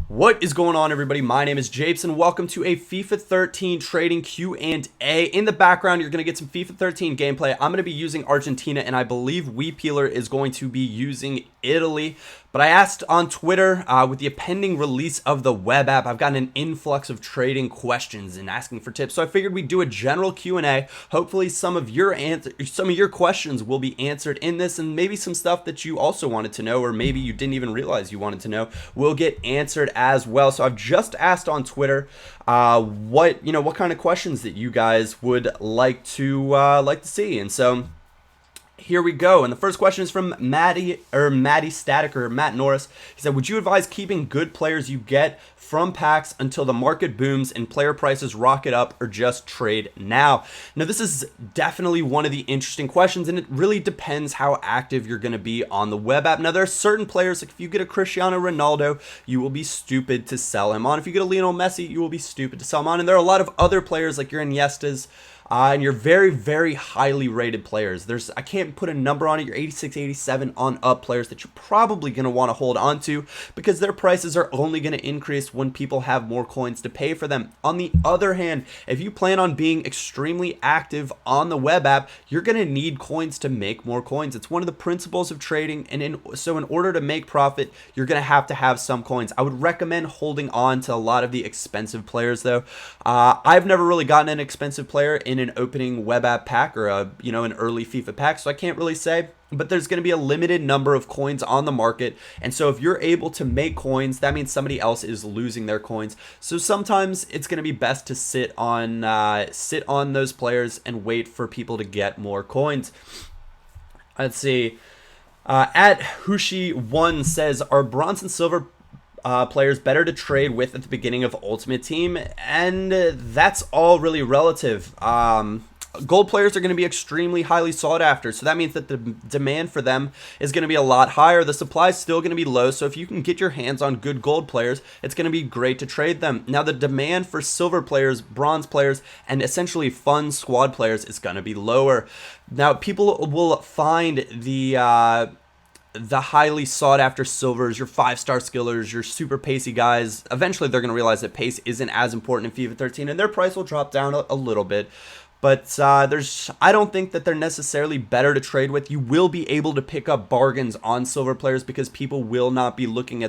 What is going on, everybody? My name is Japes and welcome to a FIFA 13 trading Q&A. In the background, you're going to get some FIFA 13 gameplay. I'm going to be using Argentina, and I believe Peeler is going to be using Italy. But I asked on Twitter, with the pending release of the web app, I've gotten an influx of trading questions and asking for tips. So I figured we'd do a general Q&A. Hopefully some of your questions will be answered in this, and maybe some stuff that you also wanted to know, or maybe you didn't even realize you wanted to know, will get answered as well. So I've just asked on Twitter what kind of questions that you guys would like to see, and so here we go. And the first question is from Matt Norris. He said, would you advise keeping good players you get from packs until the market booms and player prices rocket up, or just trade now? Now, this is definitely one of the interesting questions, and it really depends how active you're going to be on the web app. Now, there are certain players, like if you get a Cristiano Ronaldo, you will be stupid to sell him on. If you get a Lionel Messi, you will be stupid to sell him on. And there are a lot of other players like your Iniestas, and you're very, very highly rated players. I can't put a number on it. You're 86, 87 on up players that you're probably going to want to hold on to, because their prices are only going to increase when people have more coins to pay for them. On the other hand, if you plan on being extremely active on the web app, you're going to need coins to make more coins. It's one of the principles of trading, and so in order to make profit, you're going to have some coins. I would recommend holding on to a lot of the expensive players, though. I've never really gotten an expensive player in an opening web app pack, or an early FIFA pack, so I can't really say, but there's going to be a limited number of coins on the market, and so if you're able to make coins, that means somebody else is losing their coins. So sometimes it's going to be best to sit on those players and wait for people to get more coins. Let's see. At Hushi1 says, are bronze and silver players better to trade with at the beginning of Ultimate Team? And that's all really relative. Gold players are going to be extremely highly sought after, so that means that the demand for them is going to be a lot higher. The supply is still going to be low, so if you can get your hands on good gold players, it's going to be great to trade them. Now, the demand for silver players, bronze players, and essentially fun squad players is going to be lower. Now, people will find the highly sought after silvers, your 5-star skillers, your super pacey guys. Eventually they're going to realize that pace isn't as important in FIFA 13, and their price will drop down a little bit. But I don't think that they're necessarily better to trade with. You will be able to pick up bargains on silver players because people will not be looking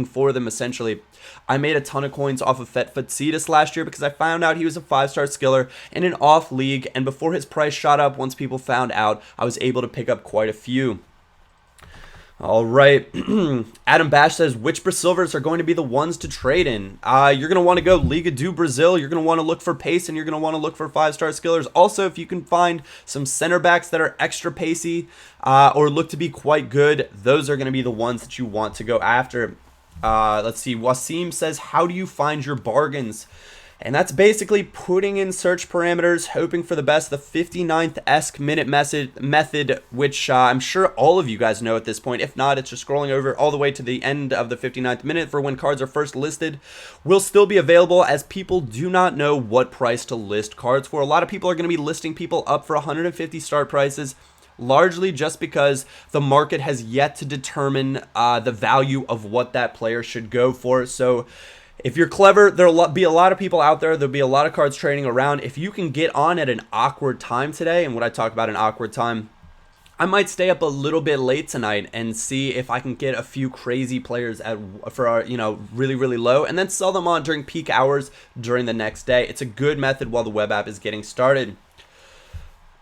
for them, essentially. I made a ton of coins off of Fetfutsidis last year because I found out he was a 5-star skiller in an off league, and before his price shot up, once people found out, I was able to pick up quite a few. All right. Adam Bash says, which Brasilvers are going to be the ones to trade in? You're going to want to go Liga do Brazil. You're going to want to look for pace, and you're going to want to look for 5-star skillers. Also, if you can find some center backs that are extra pacey or look to be quite good, those are going to be the ones that you want to go after. Let's see. Wasim says, how do you find your bargains? And that's basically putting in search parameters, hoping for the best, the 59th-esque minute method, which I'm sure all of you guys know at this point. If not, it's just scrolling over all the way to the end of the 59th minute for when cards are first listed. Will still be available, as people do not know what price to list cards for. A lot of people are going to be listing people up for 150 start prices, largely just because the market has yet to determine the value of what that player should go for. So if you're clever, there'll be a lot of people out there. There'll be a lot of cards trading around. If you can get on at an awkward time today, and when I talk about an awkward time, I might stay up a little bit late tonight and see if I can get a few crazy players for really, really low, and then sell them on during peak hours during the next day. It's a good method while the web app is getting started.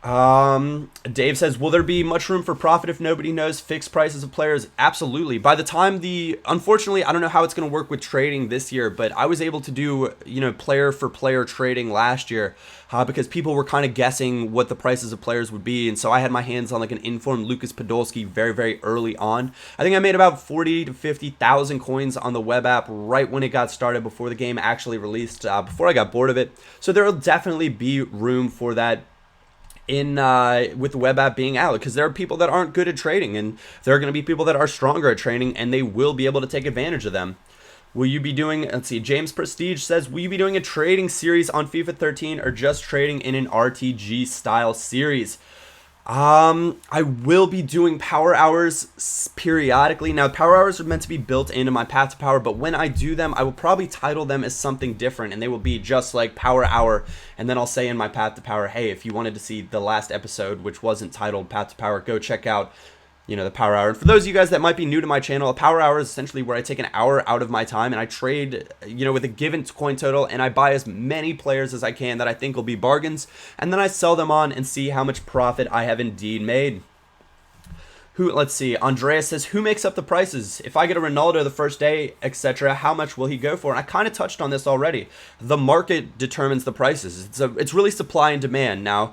Dave says, will there be much room for profit if nobody knows fixed prices of players? Absolutely. By the time unfortunately, I don't know how it's going to work with trading this year, but I was able to do, player for player trading last year because people were kind of guessing what the prices of players would be. And so I had my hands on like an informed Lucas Podolski very, very early on. I think I made about 40 to 50,000 coins on the web app right when it got started, before the game actually released, before I got bored of it. So there will definitely be room for that with the web app being out, because there are people that aren't good at trading, and there are going to be people that are stronger at trading, and they will be able to take advantage of them. Will you be doing, let's see, James Prestige says, will you be doing a trading series on FIFA 13 or just trading in an RTG style series? I will be doing power hours periodically. Now, power hours are meant to be built into my path to power, but when I do them, I will probably title them as something different, and they will be just like power hour. And then I'll say in my path to power, hey, if you wanted to see the last episode, which wasn't titled path to power, go check out, the power hour. And for those of you guys that might be new to my channel, a power hour is essentially where I take an hour out of my time and I trade, with a given coin total, and I buy as many players as I can that I think will be bargains, and then I sell them on and see how much profit I have indeed made. Let's see, Andreas says, who makes up the prices? If I get a Ronaldo the first day, etc., how much will he go for? And I kind of touched on this already. The market determines the prices. It's really supply and demand. Now,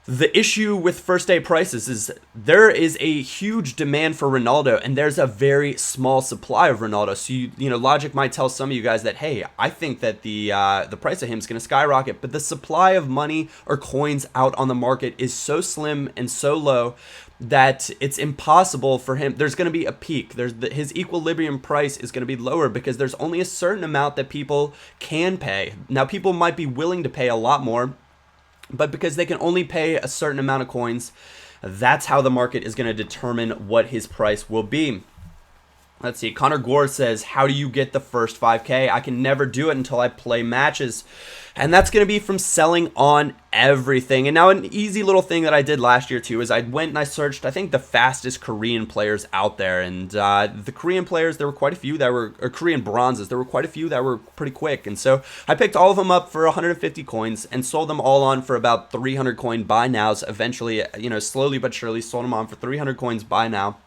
the issue with first day prices is there is a huge demand for Ronaldo and there's a very small supply of Ronaldo. So logic might tell some of you guys that, hey, I think that the price of him is going to skyrocket, but the supply of money or coins out on the market is so slim and so low that it's impossible for him. There's going to be a peak. His equilibrium price is going to be lower because there's only a certain amount that people can pay. Now, people might be willing to pay a lot more, but because they can only pay a certain amount of coins, that's how the market is going to determine what his price will be. Let's see. Connor Gore says, how do you get the first 5K? I can never do it until I play matches. And that's going to be from selling on everything. And now an easy little thing that I did last year too is I went and I searched, I think, the fastest Korean players out there. And the Korean players, there were quite a few that were, or Korean bronzes, there were quite a few that were pretty quick. And so I picked all of them up for 150 coins and sold them all on for about 300 coin buy nows. Eventually, slowly but surely sold them on for 300 coins buy now.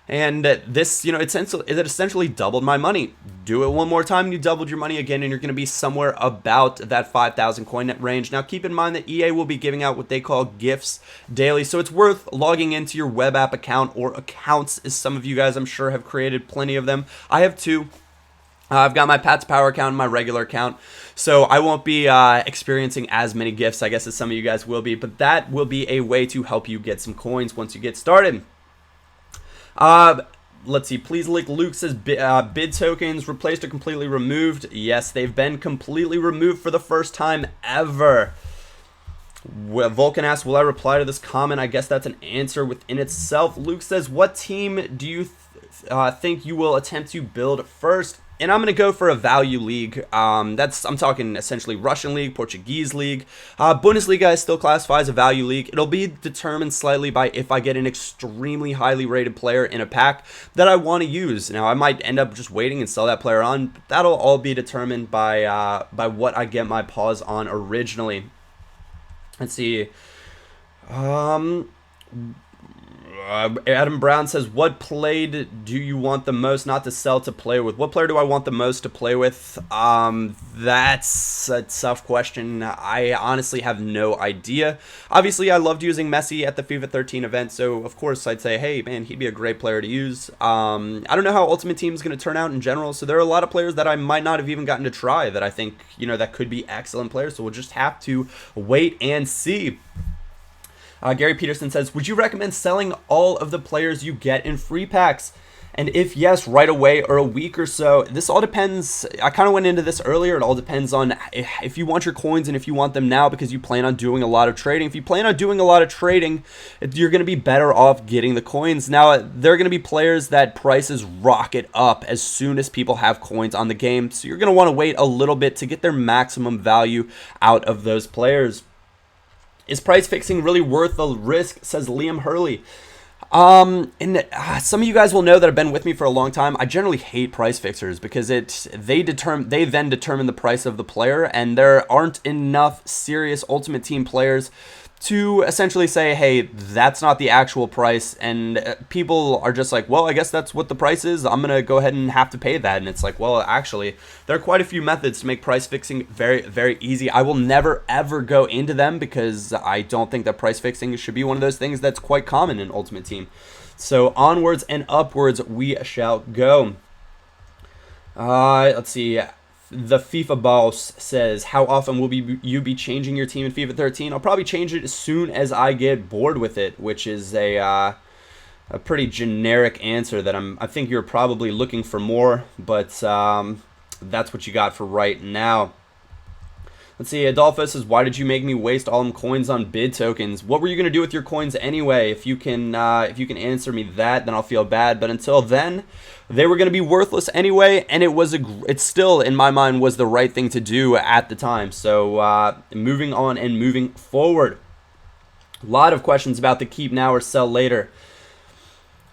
And this, it essentially doubled my money. Do it one more time and you doubled your money again, and you're going to be somewhere about that 5,000 coin net range. Now, keep in mind that EA will be giving out what they call gifts daily, so it's worth logging into your web app account, or accounts, as some of you guys I'm sure have created plenty of them. I have two. I've got my Pat's Power account and my regular account, so I won't be experiencing as many gifts, I guess, as some of you guys will be, but that will be a way to help you get some coins once you get started. Let's see. Please link. Luke says bid tokens replaced or completely removed. Yes, they've been completely removed for the first time ever. Vulcan asks, will I reply to this comment? I guess that's an answer within itself. Luke says, what team do you think you will attempt to build first? And I'm going to go for a value league. I'm talking essentially Russian league, Portuguese league. Bundesliga still classifies a value league. It'll be determined slightly by if I get an extremely highly rated player in a pack that I want to use. Now, I might end up just waiting and sell that player on, but that'll all be determined by what I get my paws on originally. Let's see. Adam Brown says, what play do you want the most, not to sell, to play with? What player do I want the most to play with? That's a tough question. I honestly have no idea. Obviously, I loved using Messi at the FIFA 13 event, so of course I'd say, hey, man, he'd be a great player to use. I don't know how Ultimate Team is going to turn out in general, so there are a lot of players that I might not have even gotten to try that I think, that could be excellent players, so we'll just have to wait and see. Gary Peterson says, would you recommend selling all of the players you get in free packs? And if yes, right away or a week or so? This all depends. I kind of went into this earlier. It all depends on if you want your coins and if you want them now because you plan on doing a lot of trading. If you plan on doing a lot of trading, you're going to be better off getting the coins. Now, there are going to be players that prices rocket up as soon as people have coins on the game. So you're going to want to wait a little bit to get their maximum value out of those players. Is price fixing really worth the risk, says Liam Hurley. Some of you guys will know that have been with me for a long time. I generally hate price fixers because they then determine the price of the player, and there aren't enough serious Ultimate Team players to essentially say, hey, that's not the actual price, and people are just like, well, I guess that's what the price is. I'm going to go ahead and have to pay that. And it's like, well, actually, there are quite a few methods to make price fixing very, very easy. I will never, ever go into them because I don't think that price fixing should be one of those things that's quite common in Ultimate Team. So onwards and upwards we shall go. Let's see. The FIFA boss says, how often will you be changing your team in FIFA 13? I'll probably change it as soon as I get bored with it, which is a pretty generic answer that I think you're probably looking for more, but that's what you got for right now. Let's see, Adolfo says, why did you make me waste all them coins on bid tokens? What were you going to do with your coins anyway? If you can answer me that, then I'll feel bad. But until then, they were going to be worthless anyway, and it still, in my mind, was the right thing to do at the time. So moving on and moving forward. A lot of questions about the keep now or sell later.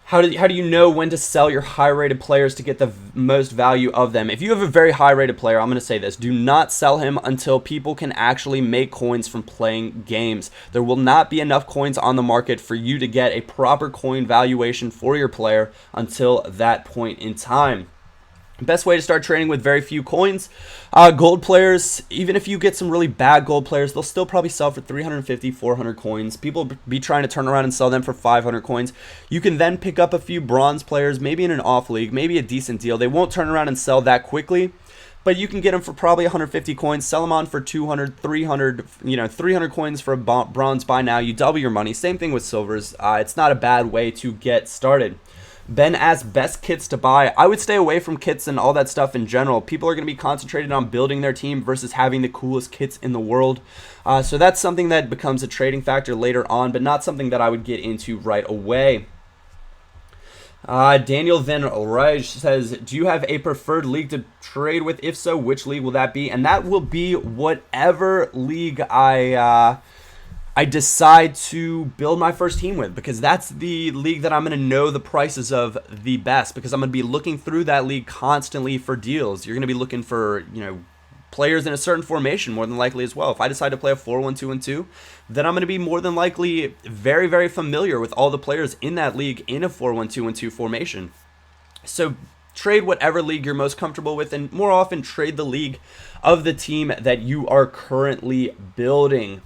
How do you know when to sell your high-rated players to get the most value of them? If you have a very high-rated player, I'm going to say this. Do not sell him until people can actually make coins from playing games. There will not be enough coins on the market for you to get a proper coin valuation for your player until that point in time. Best way to start trading with very few coins. Gold players, even if you get some really bad gold players, they'll still probably sell for 350, 400 coins. People be trying to turn around and sell them for 500 coins. You can then pick up a few bronze players, maybe in an off league, maybe a decent deal. They won't turn around and sell that quickly, but you can get them for probably 150 coins, sell them on for 200, 300, 300 coins for a bronze buy now. You double your money. Same thing with silvers. It's not a bad way to get started. Ben asks, best kits to buy. I would stay away from kits and all that stuff in general. People are going to be concentrated on building their team versus having the coolest kits in the world. So that's something that becomes a trading factor later on, but not something that I would get into right away. Daniel Van Rij says, do you have a preferred league to trade with? If so, which league will that be? And that will be whatever league I decide to build my first team with, because that's the league that I'm going to know the prices of the best, because I'm going to be looking through that league constantly for deals. You're going to be looking for, players in a certain formation more than likely as well. If I decide to play a 4-1-2-1-2, then I'm going to be more than likely very, very familiar with all the players in that league in a 4-1-2-1-2 formation. So trade whatever league you're most comfortable with, and more often trade the league of the team that you are currently building.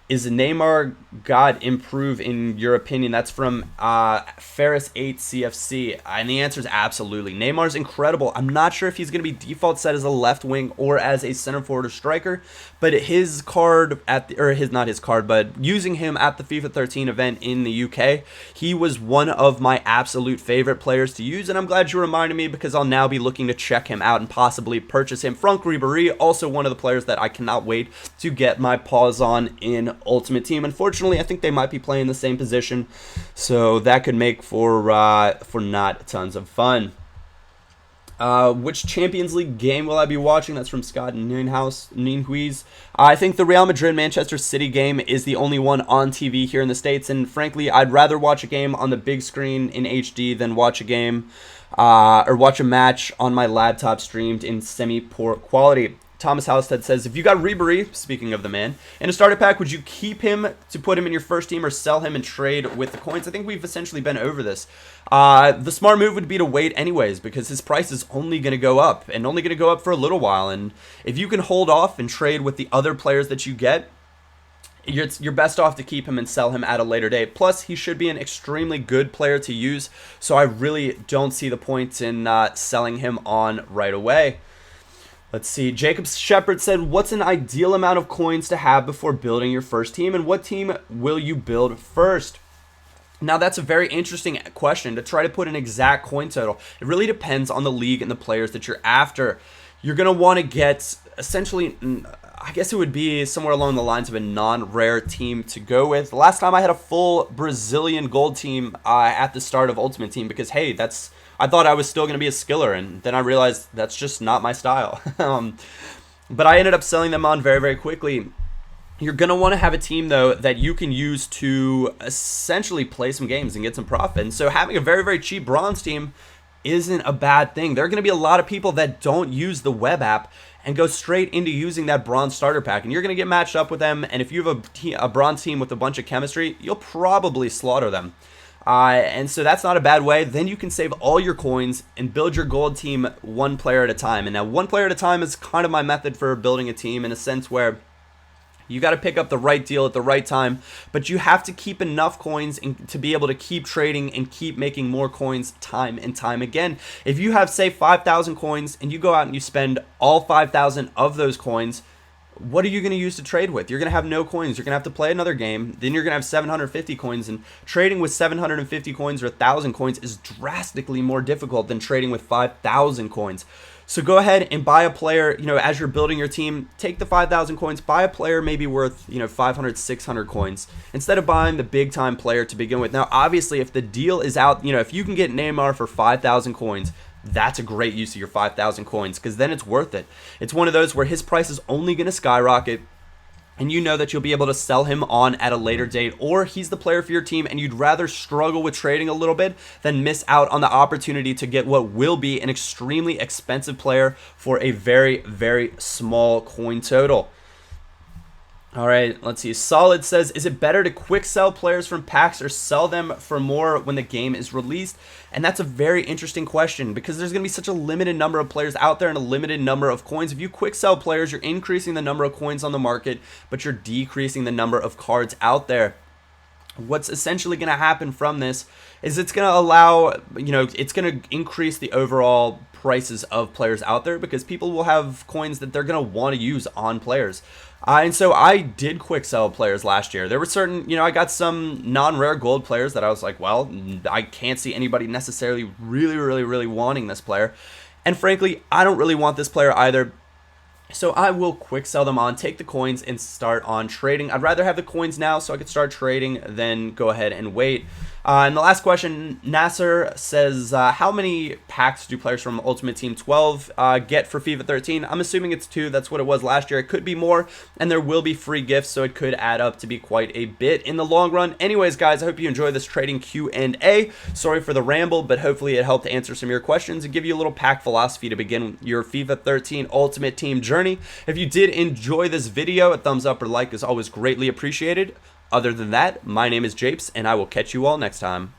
Is Neymar God improve in your opinion? That's from Ferris8CFC, and the answer is absolutely. Neymar's incredible. I'm not sure if he's going to be default set as a left wing or as a center forward or striker, but his card but using him at the FIFA 13 event in the UK, he was one of my absolute favorite players to use, and I'm glad you reminded me, because I'll now be looking to check him out and possibly purchase him. Franck Ribéry, also one of the players that I cannot wait to get my paws on in Ultimate Team. Unfortunately, I think they might be playing the same position, so that could make for not tons of fun. Which Champions League game will I be watching? That's from Scott Nienhuis. I think the Real Madrid-Manchester City game is the only one on TV here in the States, and frankly, I'd rather watch a game on the big screen in HD than watch a game or watch a match on my laptop streamed in semi-poor quality. Thomas Halstead says, if you got Ribéry, speaking of the man, in a starter pack, would you keep him to put him in your first team or sell him and trade with the coins? I think we've essentially been over this. The smart move would be to wait anyways, because his price is only going to go up, and only going to go up for a little while. And if you can hold off and trade with the other players that you get, you're best off to keep him and sell him at a later date. Plus, he should be an extremely good player to use, so I really don't see the point in selling him on right away. Let's see. Jacob Shepard said, what's an ideal amount of coins to have before building your first team, and what team will you build first? Now, that's a very interesting question to try to put an exact coin total. It really depends on the league and the players that you're after. You're going to want to get essentially, I guess it would be somewhere along the lines of a non-rare team to go with. The last time I had a full Brazilian gold team at the start of Ultimate Team, because, hey, I thought I was still going to be a skiller, and then I realized that's just not my style. But I ended up selling them on very, very quickly. You're going to want to have a team, though, that you can use to essentially play some games and get some profit. And so having a very, very cheap bronze team isn't a bad thing. There are going to be a lot of people that don't use the web app and go straight into using that bronze starter pack. And you're going to get matched up with them, and if you have a bronze team with a bunch of chemistry, you'll probably slaughter them. And so that's not a bad way. Then you can save all your coins and build your gold team one player at a time. And now one player at a time is kind of my method for building a team, in a sense where you got to pick up the right deal at the right time, but you have to keep enough coins to be able to keep trading and keep making more coins time and time again. If you have, say, 5,000 coins and you go out and you spend all 5,000 of those coins, what are you going to use to trade with? You're going to have no coins. You're going to have to play another game. Then you're going to have 750 coins. And trading with 750 coins or 1,000 coins is drastically more difficult than trading with 5,000 coins. So go ahead and buy a player, as you're building your team, take the 5,000 coins, buy a player maybe worth, 500, 600 coins instead of buying the big time player to begin with. Now, obviously, if the deal is out, if you can get Neymar for 5,000 coins, that's a great use of your 5,000 coins because then it's worth it. It's one of those where his price is only going to skyrocket, and you know that you'll be able to sell him on at a later date, or he's the player for your team and you'd rather struggle with trading a little bit than miss out on the opportunity to get what will be an extremely expensive player for a very, very small coin total. All right, let's see. Solid says, is it better to quick sell players from packs or sell them for more when the game is released? And that's a very interesting question because there's going to be such a limited number of players out there and a limited number of coins. If you quick sell players, you're increasing the number of coins on the market, but you're decreasing the number of cards out there. What's essentially going to happen from this is it's going to allow, it's going to increase the overall prices of players out there because people will have coins that they're going to want to use on players. And so I did quick sell players last year. There were certain, I got some non-rare gold players that I was like, well, I can't see anybody necessarily really wanting this player. And frankly, I don't really want this player either. So I will quick sell them on, take the coins, and start on trading. I'd rather have the coins now so I could start trading than go ahead and wait. And the last question, Nasser says, how many packs do players from Ultimate Team 12 get for FIFA 13? I'm assuming it's 2. That's what it was last year. It could be more, and there will be free gifts, so it could add up to be quite a bit in the long run. Anyways, guys, I hope you enjoyed this trading Q&A. Sorry for the ramble, but hopefully it helped answer some of your questions and give you a little pack philosophy to begin your FIFA 13 Ultimate Team journey. If you did enjoy this video, a thumbs up or like is always greatly appreciated. Other than that, my name is Japes, and I will catch you all next time.